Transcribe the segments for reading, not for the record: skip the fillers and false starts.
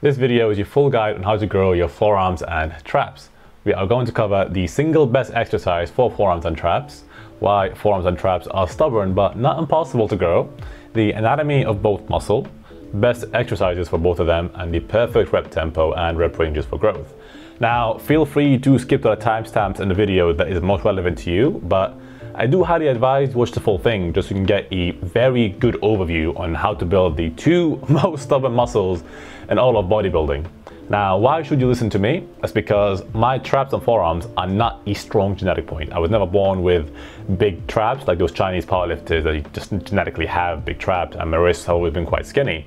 This video is your full guide on how to grow your forearms and traps. We are going to cover the single best exercise for forearms and traps, why forearms and traps are stubborn but not impossible to grow, the anatomy of both muscle, best exercises for both of them, and the perfect rep tempo and rep ranges for growth. Now, feel free to skip to the timestamps in the video that is most relevant to you, but I do highly advise watch the full thing just so you can get a very good overview on how to build the two most stubborn muscles in all of bodybuilding. Now, why should you listen to me? That's because my traps and forearms are not a strong genetic point. I was never born with big traps like those Chinese powerlifters that just genetically have big traps, and my wrists have always been quite skinny.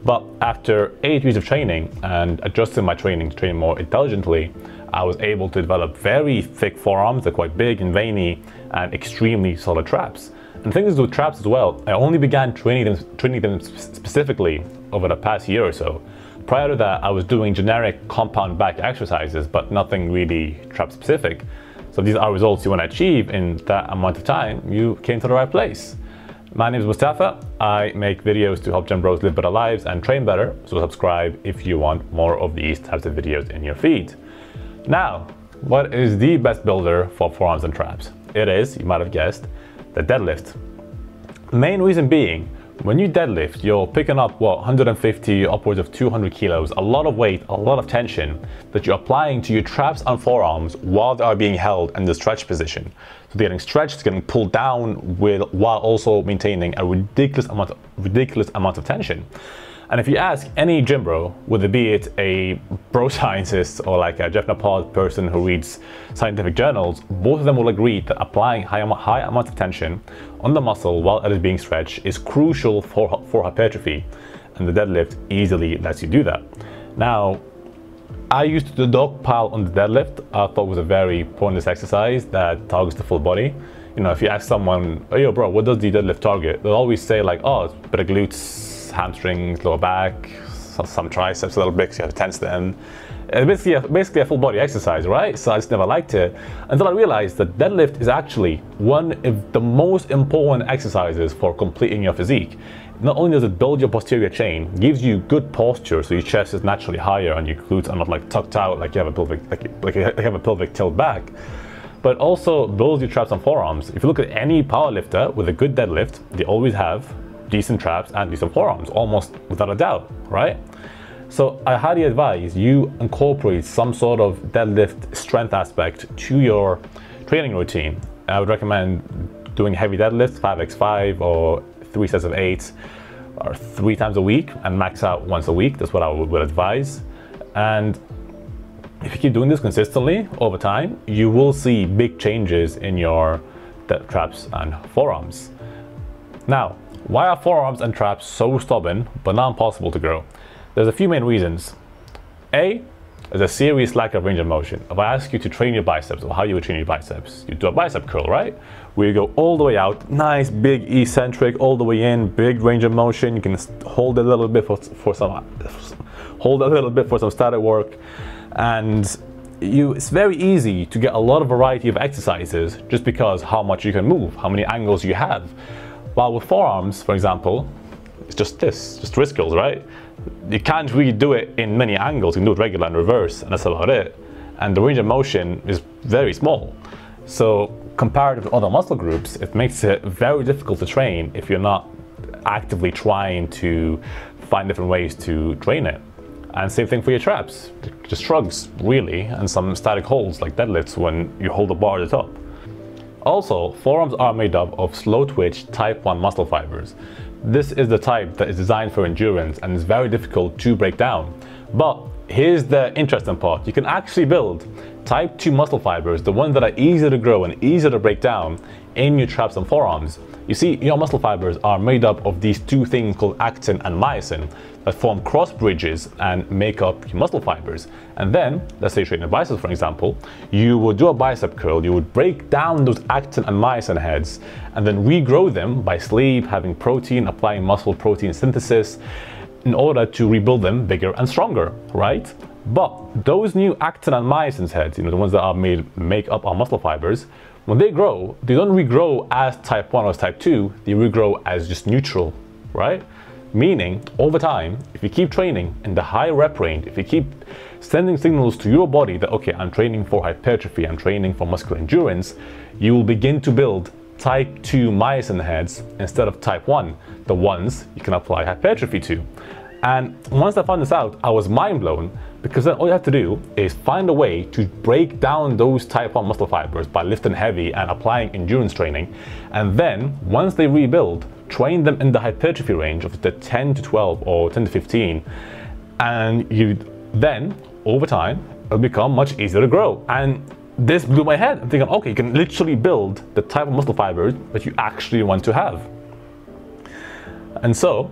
But after 8 years of training and adjusting my training to train more intelligently, I was able to develop very thick forearms. They're quite big and veiny and extremely solid traps. And things with traps as well, I only began training them specifically over the past year or so. Prior to that, I was doing generic compound back exercises, but nothing really trap specific. So if these are results you want to achieve in that amount of time, you came to the right place. My name is Mustafa. I make videos to help gym bros live better lives and train better, so subscribe if you want more of these types of videos in your feed. Now, what is the best builder for forearms and traps? It is, you might have guessed, the deadlift. Main reason being, when you deadlift, you're picking up, 150, upwards of 200 kilos, a lot of weight, a lot of tension that you're applying to your traps and forearms while they are being held in the stretch position. So they're getting stretched, getting pulled down while also maintaining a ridiculous amount of tension. And if you ask any gym bro, whether be it a bro scientist or like a Jeff Napard person who reads scientific journals, both of them will agree that applying high amounts of tension on the muscle while it is being stretched is crucial for hypertrophy, and the deadlift easily lets you do that. Now, I used to dogpile on the deadlift. I thought it was a very pointless exercise that targets the full body. You know, if you ask someone, oh, yo bro, what does the deadlift target? They'll always say like, oh, it's a bit of glutes, hamstrings, lower back, some triceps a little bit, so you have to tense them. It's basically a full body exercise, right? So I just never liked it until I realized that deadlift is actually one of the most important exercises for completing your physique. Not only does it build your posterior chain, gives you good posture, so your chest is naturally higher and your glutes are not like tucked out like you have a pelvic like you have a pelvic tilt back, but also builds your traps and forearms. If you look at any powerlifter with a good deadlift, they always have decent traps and decent forearms, almost without a doubt, right? So I highly advise you incorporate some sort of deadlift strength aspect to your training routine. I would recommend doing heavy deadlifts, 5x5 or 3 sets of 8 or 3 times a week, and max out once a week. That's what I would advise. And if you keep doing this consistently over time, you will see big changes in your traps and forearms. Now, why are forearms and traps so stubborn but not impossible to grow? There's a few main reasons. A, there's a serious lack of range of motion. If I ask you to train your biceps, or how you would train your biceps, you do a bicep curl, right? Where you go all the way out, nice, big, eccentric, all the way in, big range of motion. You can hold a little bit for some static work, and it's very easy to get a lot of variety of exercises just because how much you can move, how many angles you have. While with forearms, for example, it's just wrist curls, right? You can't really do it in many angles. You can do it regular and reverse, and that's about it. And the range of motion is very small. So compared to other muscle groups, it makes it very difficult to train if you're not actively trying to find different ways to train it. And same thing for your traps. Just shrugs, really, and some static holds like deadlifts when you hold the bar at the top. Also, forearms are made up of slow twitch type 1 muscle fibers. This is the type that is designed for endurance and is very difficult to break down. But here's the interesting part. You can actually build type 2 muscle fibers, the ones that are easier to grow and easier to break down, in your traps and forearms. You see, your muscle fibers are made up of these two things called actin and myosin that form cross bridges and make up your muscle fibers. And then, let's say you train your biceps, for example, you would do a bicep curl, you would break down those actin and myosin heads and then regrow them by sleep, having protein, applying muscle protein synthesis in order to rebuild them bigger and stronger, right? But those new actin and myosin heads, the ones that make up our muscle fibers, when they grow, they don't regrow as type 1 or as type 2, they regrow as just neutral, right? Meaning, over time, if you keep training in the high rep range, if you keep sending signals to your body that, okay, I'm training for hypertrophy, I'm training for muscular endurance, you will begin to build type 2 myosin heads instead of type 1, the ones you can apply hypertrophy to. And once I found this out, I was mind blown, because then all you have to do is find a way to break down those type 1 muscle fibers by lifting heavy and applying endurance training. And then once they rebuild, train them in the hypertrophy range of the 10 to 12 or 10 to 15. And you then, over time, it'll become much easier to grow. And this blew my head. I'm thinking, okay, you can literally build the type of muscle fibers that you actually want to have. And so,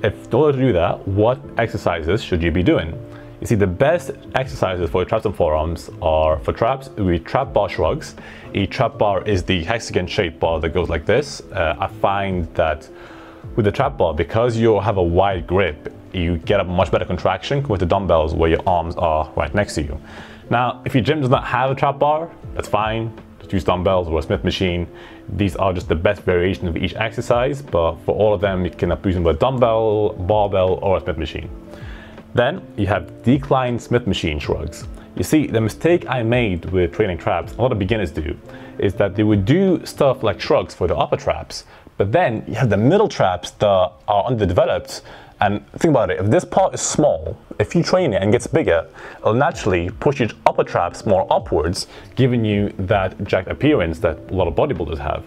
in order to do that, what exercises should you be doing? You see, the best exercises for your traps and forearms are, for traps, we trap bar shrugs. A trap bar is the hexagon shaped bar that goes like this. I find that with the trap bar, because you have a wide grip, you get a much better contraction with the dumbbells where your arms are right next to you. Now, if your gym does not have a trap bar, that's fine. Just use dumbbells or a Smith machine. These are just the best variation of each exercise, but for all of them, you can use them with a dumbbell, barbell, or a Smith machine. Then you have decline Smith machine shrugs. You see, the mistake I made with training traps, a lot of beginners do, is that they would do stuff like shrugs for the upper traps, but then you have the middle traps that are underdeveloped. And think about it, if this part is small, if you train it and gets bigger, it'll naturally push your upper traps more upwards, giving you that jacked appearance that a lot of bodybuilders have.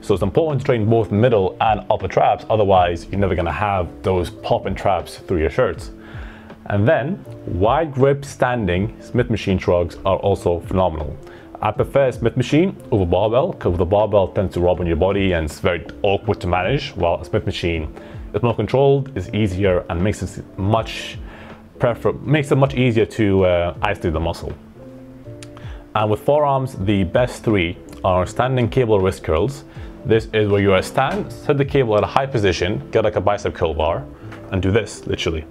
So it's important to train both middle and upper traps, otherwise you're never gonna have those popping traps through your shirts. And then, wide grip standing Smith machine shrugs are also phenomenal. I prefer Smith machine over barbell, because the barbell tends to rub on your body and it's very awkward to manage, while a Smith machine is more controlled, is easier, and makes it much easier to isolate the muscle. And with forearms, the best three are standing cable wrist curls. This is where you are stand, set the cable at a high position, get like a bicep curl bar, and do this, literally.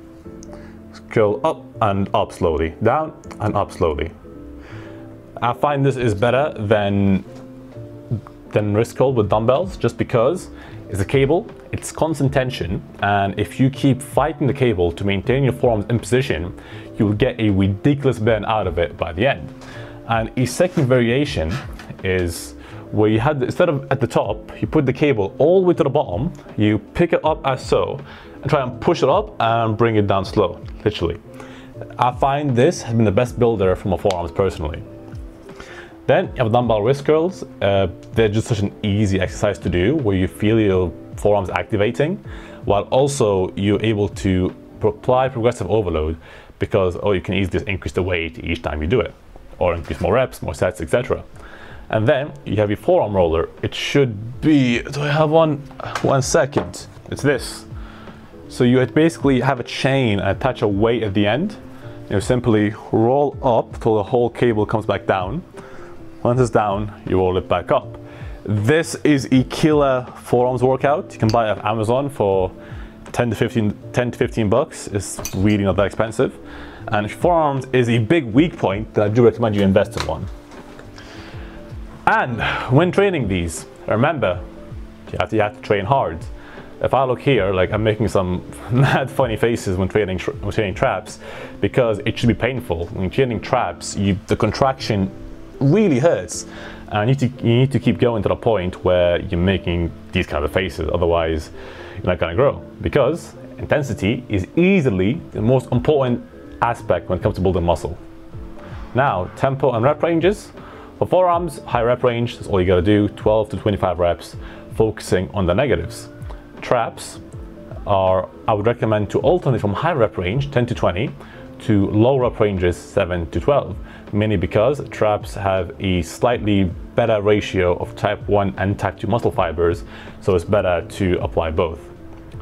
Curl up and up slowly, down and up slowly. I find this is better than wrist curl with dumbbells, just because it's a cable, it's constant tension, and if you keep fighting the cable to maintain your forearms in position, you'll get a ridiculous burn out of it by the end. And a second variation is where you had, instead of at the top, you put the cable all the way to the bottom, you pick it up as so, and try and push it up and bring it down slow, literally. I find this has been the best builder for my forearms personally. Then you have dumbbell wrist curls. They're just such an easy exercise to do, where you feel your forearms activating, while also you're able to apply progressive overload, because you can easily just increase the weight each time you do it, or increase more reps, more sets, etc. And then you have your forearm roller. It should be, do I have one? 1 second. It's this. So you basically have a chain and attach a weight at the end. You simply roll up till the whole cable comes back down. Once it's down, you roll it back up. This is a killer forearms workout. You can buy it off Amazon for 10 to 15 bucks. It's really not that expensive. And forearms is a big weak point that I do recommend you invest in one. And when training these, remember, you have to train hard. If I look here, like I'm making some mad funny faces when training traps, because it should be painful. When you're training traps, the contraction really hurts, and you need to keep going to the point where you're making these kind of faces, otherwise you're not going to grow, because intensity is easily the most important aspect when it comes to building muscle. Now, tempo and rep ranges. For forearms, high rep range, that's all you got to do, 12 to 25 reps, focusing on the negatives. Traps I would recommend to alternate from high rep range, 10 to 20, to low rep ranges, 7 to 12, mainly because traps have a slightly better ratio of type 1 and type 2 muscle fibers, so it's better to apply both.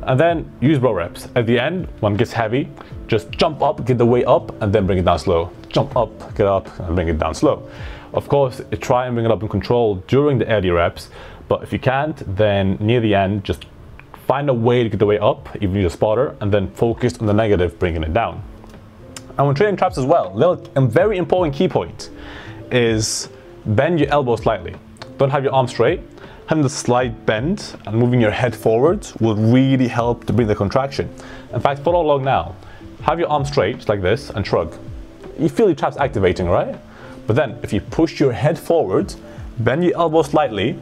And then use row reps. At the end, when it gets heavy, just jump up, get the weight up, and then bring it down slow. Jump up, get up, and bring it down slow. Of course, try and bring it up in control during the early reps, but if you can't, then near the end, just find a way to get the weight up, even use a spotter, and then focus on the negative, bringing it down. And when training traps as well, a very important key point is bend your elbow slightly. Don't have your arm straight, having the slight bend and moving your head forward will really help to bring the contraction. In fact, follow along now. Have your arms straight like this and shrug. You feel your traps activating, right? But then if you push your head forward, bend your elbow slightly,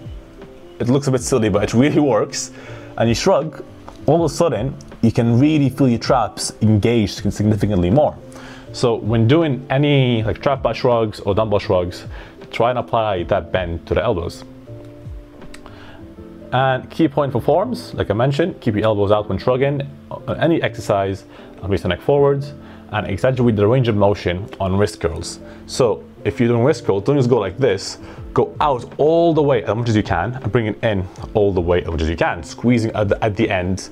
it looks a bit silly, but it really works, and you shrug, all of a sudden, you can really feel your traps engaged significantly more. So when doing any like trap bar shrugs or dumbbell shrugs, try and apply that bend to the elbows. And key point for forearms, like I mentioned, keep your elbows out when shrugging on any exercise, and raise the neck forwards, and exaggerate the range of motion on wrist curls. So if you're doing wrist curls, don't just go like this, go out all the way as much as you can, and bring it in all the way as much as you can, squeezing at the end,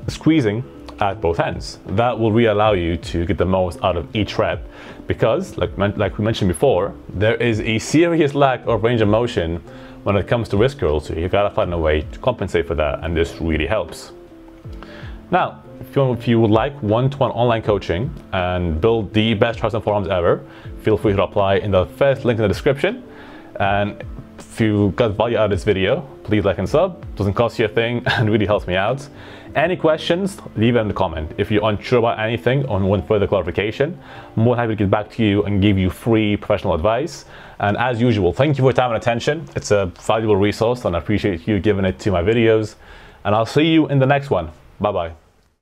squeezing at both ends. That will really allow you to get the most out of each rep, because like we mentioned before, there is a serious lack of range of motion when it comes to wrist curls, so you gotta find a way to compensate for that, and this really helps. Now, if you would like one-to-one online coaching and build the best traps and forearms ever, feel free to apply in the first link in the description. And if you got value out of this video, please like and sub. It doesn't cost you a thing and really helps me out. Any questions, leave it in the comment. If you're unsure about anything or want further clarification, I'm more than happy to get back to you and give you free professional advice. And as usual, thank you for your time and attention. It's a valuable resource and I appreciate you giving it to my videos. And I'll see you in the next one. Bye-bye.